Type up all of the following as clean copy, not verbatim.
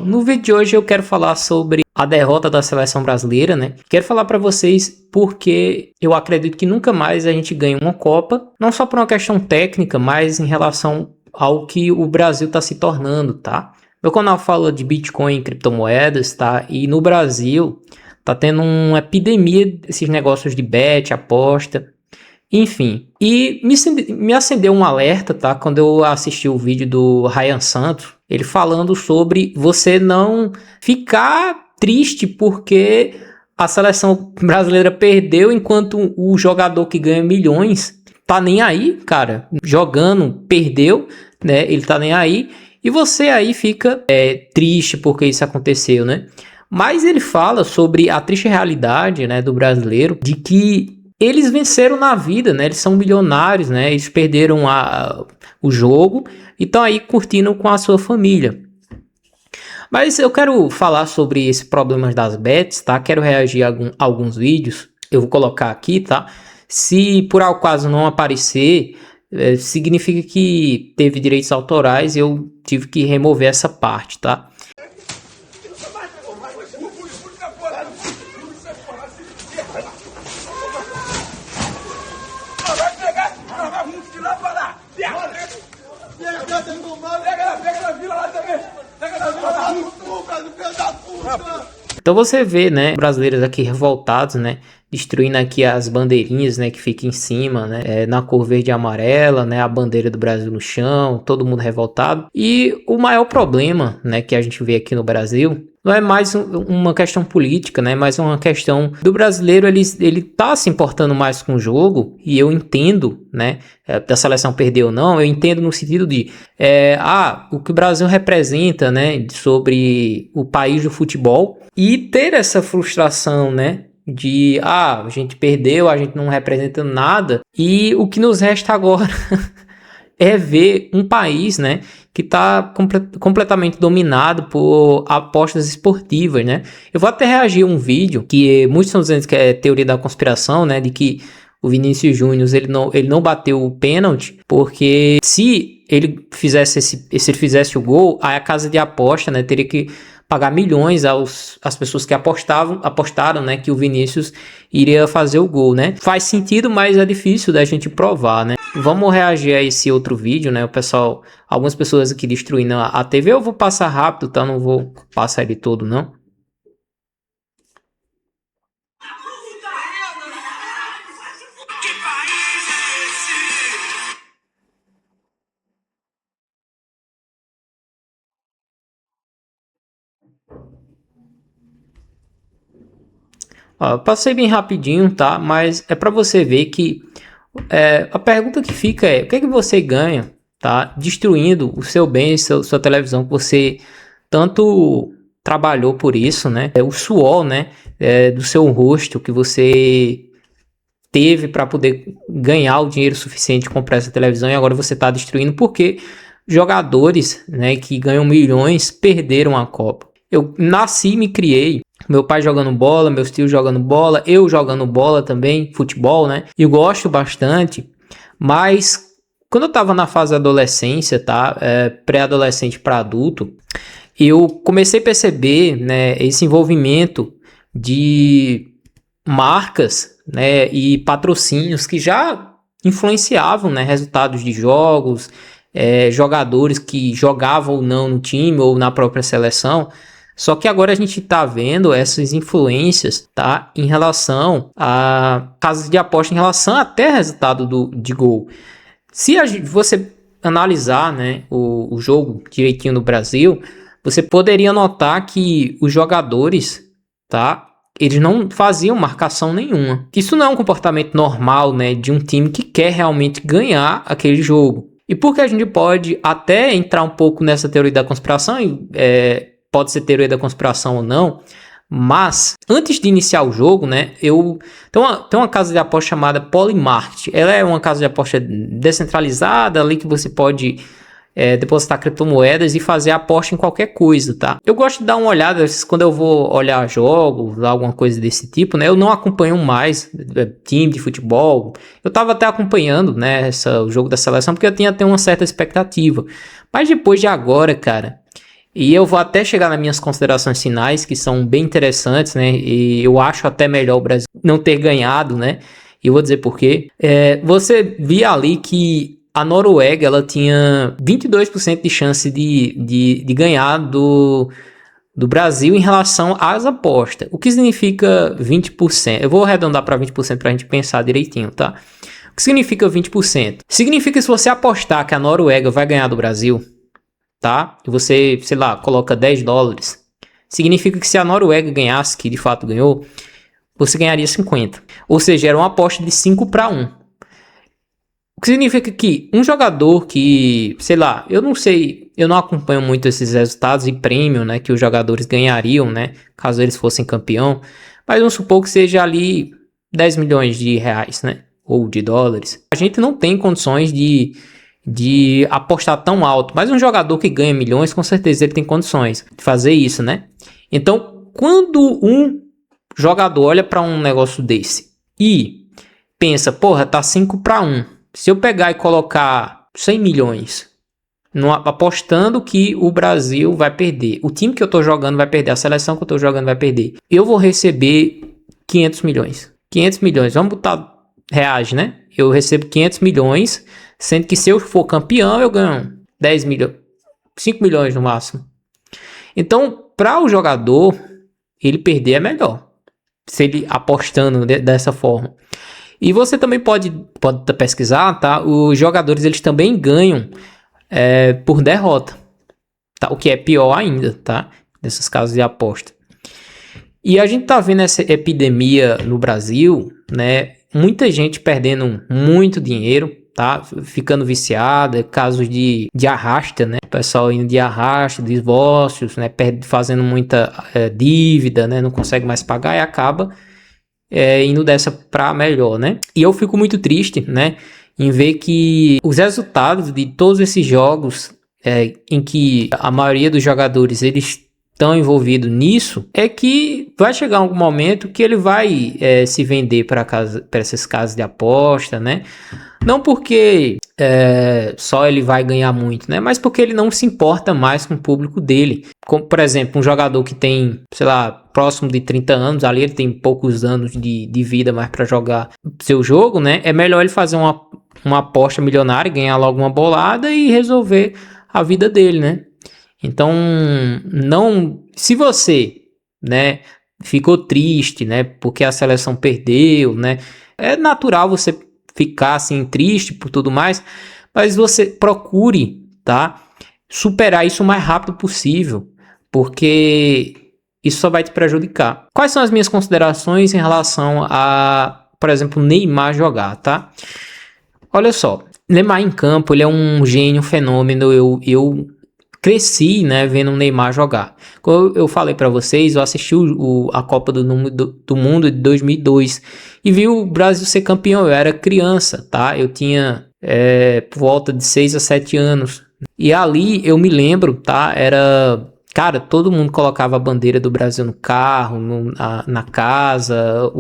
No vídeo de hoje eu quero falar sobre a derrota da seleção brasileira, né? Quero falar para vocês porque eu acredito que nunca mais a gente ganha uma Copa, não só por uma questão técnica, mas em relação ao que o Brasil está se tornando, tá? Meu canal fala de Bitcoin e criptomoedas, tá? E no Brasil tá tendo uma epidemia desses negócios de bet, aposta, enfim. E me acendeu um alerta, tá? Quando eu assisti o vídeo do Ryan Santos, ele falando sobre você não ficar triste porque a seleção brasileira perdeu, enquanto o jogador que ganha milhões tá nem aí, cara. Jogando, perdeu, né? Ele tá nem aí. E você aí fica triste porque isso aconteceu, né? Mas ele fala sobre a triste realidade, né, do brasileiro, de que eles venceram na vida, né? Eles são milionários, né? Eles perderam o jogo e estão aí curtindo com a sua família. Mas eu quero falar sobre esses problemas das bets, tá? Quero reagir a alguns vídeos. Eu vou colocar aqui, tá? Se por acaso não aparecer, significa que teve direitos autorais e eu tive que remover essa parte, tá? Então você vê, né, brasileiros aqui revoltados, né, destruindo aqui as bandeirinhas, né, que fica em cima, né, na cor verde e amarela, né, a bandeira do Brasil no chão, todo mundo revoltado. E o maior problema, né, que a gente vê aqui no Brasil não é mais uma questão política, né, mas uma questão do brasileiro, ele tá se importando mais com o jogo, e eu entendo, né, da seleção perder ou não, eu entendo no sentido de, o que o Brasil representa, né, sobre o país do futebol, e ter essa frustração, né, de, a gente perdeu, a gente não representa nada, e o que nos resta agora é ver um país, né, que está completamente dominado por apostas esportivas, né. Eu vou até reagir a um vídeo que muitos estão dizendo que é teoria da conspiração, né, de que o Vinícius Júnior ele não bateu o pênalti, porque se ele fizesse o gol, aí a casa de aposta, né, teria que pagar milhões às pessoas que apostaram, né, que o Vinícius iria fazer o gol, né? Faz sentido, mas é difícil da gente provar, né? Vamos reagir a esse outro vídeo, né? O pessoal, algumas pessoas aqui destruindo a TV, eu vou passar rápido, tá? Não vou passar ele todo, não. Ó, eu passei bem rapidinho, tá? Mas é para você ver que a pergunta que fica é: o que é que você ganha, tá? Destruindo o seu bem, sua televisão, que você tanto trabalhou por isso, né? O suor, né? Do seu rosto que você teve para poder ganhar o dinheiro suficiente de comprar essa televisão, e agora você está destruindo porque jogadores, né, que ganham milhões perderam a Copa. Eu nasci e me criei, meu pai jogando bola, meus tios jogando bola, eu jogando bola também, futebol, né? E gosto bastante, mas quando eu tava na fase da adolescência, tá? Pré-adolescente para adulto, eu comecei a perceber, né, esse envolvimento de marcas, né, e patrocínios que já influenciavam, né, resultados de jogos, jogadores que jogavam ou não no time ou na própria seleção. Só que agora a gente está vendo essas influências, tá, em relação a casas de aposta, em relação até resultado de gol. Se você analisar, né, o jogo direitinho no Brasil, você poderia notar que os jogadores, tá, eles não faziam marcação nenhuma. Isso não é um comportamento normal, né, de um time que quer realmente ganhar aquele jogo. E porque a gente pode até entrar um pouco nessa teoria da conspiração, pode ser teoria da conspiração ou não, mas antes de iniciar o jogo, né, tem uma casa de aposta chamada Polymarket. Ela é uma casa de aposta descentralizada, ali que você pode depositar criptomoedas e fazer aposta em qualquer coisa, tá? Eu gosto de dar uma olhada quando eu vou olhar jogos, alguma coisa desse tipo, né? Eu não acompanho mais time de futebol. Eu tava até acompanhando, né, o jogo da seleção, porque eu tinha até uma certa expectativa. Mas depois de agora, cara, E eu vou até chegar nas minhas considerações finais, que são bem interessantes, né? E eu acho até melhor o Brasil não ter ganhado, né? E eu vou dizer por quê. Você via ali que a Noruega, ela tinha 22% de chance de ganhar do Brasil em relação às apostas. O que significa 20%? Eu vou arredondar para 20% para a gente pensar direitinho, tá? O que significa 20%? Significa que se você apostar que a Noruega vai ganhar do Brasil, tá? E você, sei lá, coloca $10. Significa que se a Noruega ganhasse, que de fato ganhou, você ganharia 50. Ou seja, era uma aposta de 5-1. O que significa que um jogador que, sei lá, eu não sei, eu não acompanho muito esses resultados e prêmio, né, que os jogadores ganhariam, né, caso eles fossem campeão, mas vamos supor que seja ali 10 milhões de reais, né, ou de dólares. A gente não tem condições de apostar tão alto, mas um jogador que ganha milhões, com certeza ele tem condições de fazer isso, né? Então, quando um jogador olha para um negócio desse e pensa, porra, tá 5-1, se eu pegar e colocar 100 milhões apostando que o Brasil vai perder, o time que eu tô jogando vai perder, a seleção que eu tô jogando vai perder, eu vou receber 500 milhões. 500 milhões, vamos botar reais, né? Eu recebo 500 milhões, sendo que se eu for campeão, eu ganho 10 milhões, 5 milhões no máximo. Então, para o jogador, ele perder é melhor, se ele apostando dessa forma. E você também pode pesquisar, tá? Os jogadores, eles também ganham por derrota, tá? O que é pior ainda, tá? Nesses casos de aposta. E a gente tá vendo essa epidemia no Brasil, né? Muita gente perdendo muito dinheiro, tá? Ficando viciada, casos de arrasta, né? O pessoal indo de arrasta, divórcios, né? Fazendo muita dívida, né? Não consegue mais pagar e acaba indo dessa pra melhor, né? E eu fico muito triste, né? Em ver que os resultados de todos esses jogos em que a maioria dos jogadores, eles tão envolvido nisso, é que vai chegar algum momento que ele vai se vender para essas casas de aposta, né? Não porque só ele vai ganhar muito, né? Mas porque ele não se importa mais com o público dele. Como, por exemplo, um jogador que tem, sei lá, próximo de 30 anos, ali ele tem poucos anos de vida mais para jogar seu jogo, né? É melhor ele fazer uma aposta milionária, ganhar logo uma bolada e resolver a vida dele, né? Então, não, se você, né, ficou triste, né, porque a seleção perdeu, né, é natural você ficar assim triste por tudo mais, mas você procure, tá, superar isso o mais rápido possível, porque isso só vai te prejudicar. Quais são as minhas considerações em relação a, por exemplo, Neymar jogar, tá? Olha só, Neymar em campo, ele é um gênio, um fenômeno, eu cresci, né, vendo o Neymar jogar. Como eu falei para vocês, eu assisti a Copa do Mundo de 2002 e vi o Brasil ser campeão. Eu era criança, tá? Eu tinha por volta de 6 a 7 anos. E ali eu me lembro, tá? Cara, todo mundo colocava a bandeira do Brasil no carro, na casa,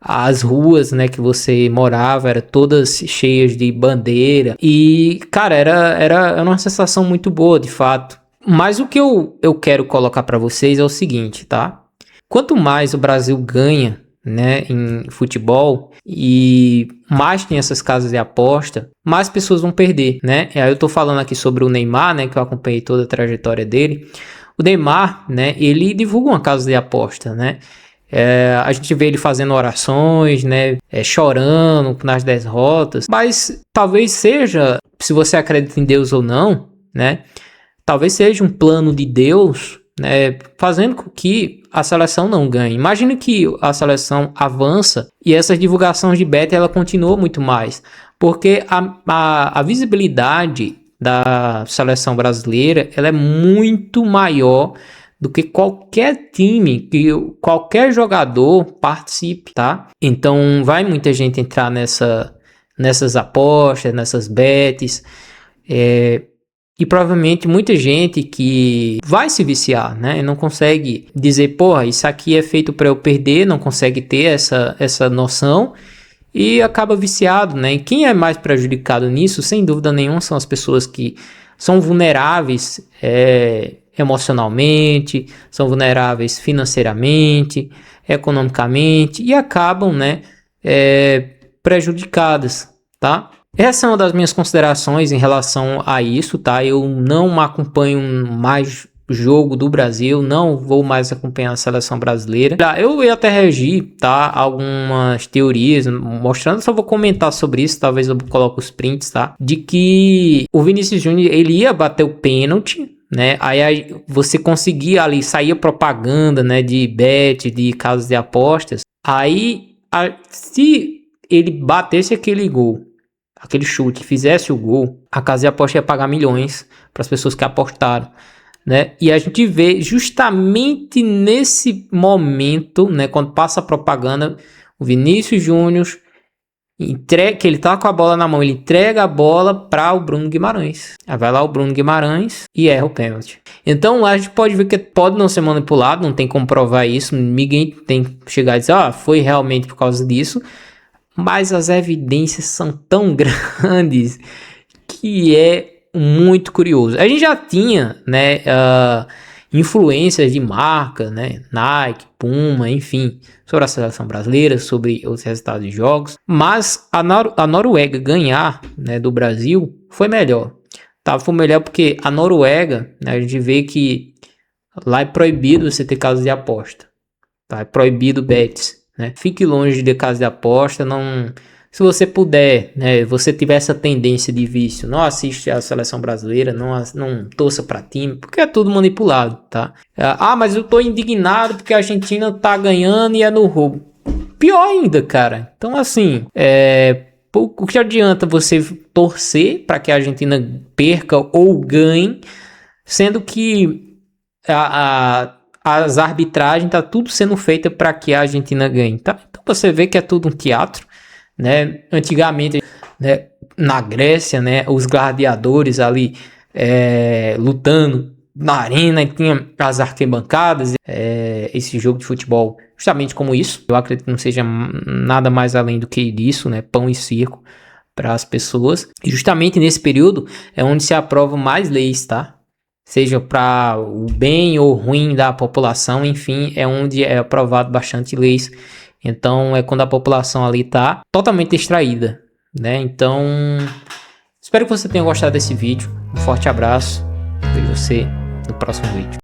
as ruas, né, que você morava eram todas cheias de bandeira. E, cara, era uma sensação muito boa, de fato. Mas o que eu quero colocar para vocês é o seguinte, tá? Quanto mais o Brasil ganha, né, em futebol e mais tem essas casas de aposta, mais pessoas vão perder, né? E aí eu tô falando aqui sobre o Neymar, né, que eu acompanhei toda a trajetória dele. O Neymar, né, ele divulga uma casa de aposta, né? A gente vê ele fazendo orações, né, chorando nas derrotas, mas talvez seja, se você acredita em Deus ou não, né, talvez seja um plano de Deus, né, fazendo com que a seleção não ganhe. Imagine que a seleção avança e essas divulgações de bet ela continua muito mais, porque a visibilidade da seleção brasileira ela é muito maior do que qualquer time, que qualquer jogador participe, tá? Então vai muita gente entrar nessas apostas, nessas bets, e provavelmente muita gente que vai se viciar, né? Não consegue dizer, porra, isso aqui é feito para eu perder, não consegue ter essa noção e acaba viciado, né? E quem é mais prejudicado nisso, sem dúvida nenhuma, são as pessoas que são vulneráveis emocionalmente, são vulneráveis financeiramente, economicamente e acabam, né, prejudicadas, tá? Essa é uma das minhas considerações em relação a isso, tá? Eu não acompanho mais jogo do Brasil, não vou mais acompanhar a seleção brasileira. Eu ia até regir, tá? Algumas teorias mostrando, só vou comentar sobre isso, talvez eu coloque os prints, tá? De que o Vinícius Júnior, ele ia bater o pênalti, né? Aí você conseguia ali, saía propaganda, né? De bet, de casas de apostas. Aí, se ele batesse aquele gol, aquele chute, fizesse o gol, a casa de aposta ia pagar milhões para as pessoas que apostaram, né? E a gente vê justamente nesse momento, né, quando passa a propaganda, o Vinícius Júnior que ele tá com a bola na mão, ele entrega a bola para o Bruno Guimarães. Aí vai lá o Bruno Guimarães e erra o pênalti. Então a gente pode ver que pode não ser manipulado, não tem como provar isso, ninguém tem que chegar e dizer, foi realmente por causa disso. Mas as evidências são tão grandes que é muito curioso. A gente já tinha, né, influências de marcas, né, Nike, Puma, enfim, sobre a seleção brasileira, sobre os resultados de jogos. Mas a Noruega ganhar, né, do Brasil foi melhor. Tá? Foi melhor porque a Noruega, né, a gente vê que lá é proibido você ter casas de aposta. Tá? É proibido bets. Né? Fique longe de casa de aposta, não. Se você puder, né, você tiver essa tendência de vício, não assiste a seleção brasileira, não torça para time, porque é tudo manipulado, tá? Mas eu tô indignado porque a Argentina tá ganhando e é no roubo. Pior ainda, cara. Então, assim, o que adianta você torcer para que a Argentina perca ou ganhe, sendo que as arbitragens tá tudo sendo feita para que a Argentina ganhe, tá? Então você vê que é tudo um teatro, né? Antigamente, né, na Grécia, né, os gladiadores ali lutando na arena e tinha as arquibancadas, esse jogo de futebol justamente como isso. Eu acredito que não seja nada mais além do que isso, né? Pão e circo para as pessoas. E justamente nesse período é onde se aprovam mais leis, tá? Seja para o bem ou ruim da população, enfim, é onde é aprovado bastante leis. Então é quando a população ali está totalmente distraída, né? Então espero que você tenha gostado desse vídeo. Um forte abraço. Vejo você no próximo vídeo.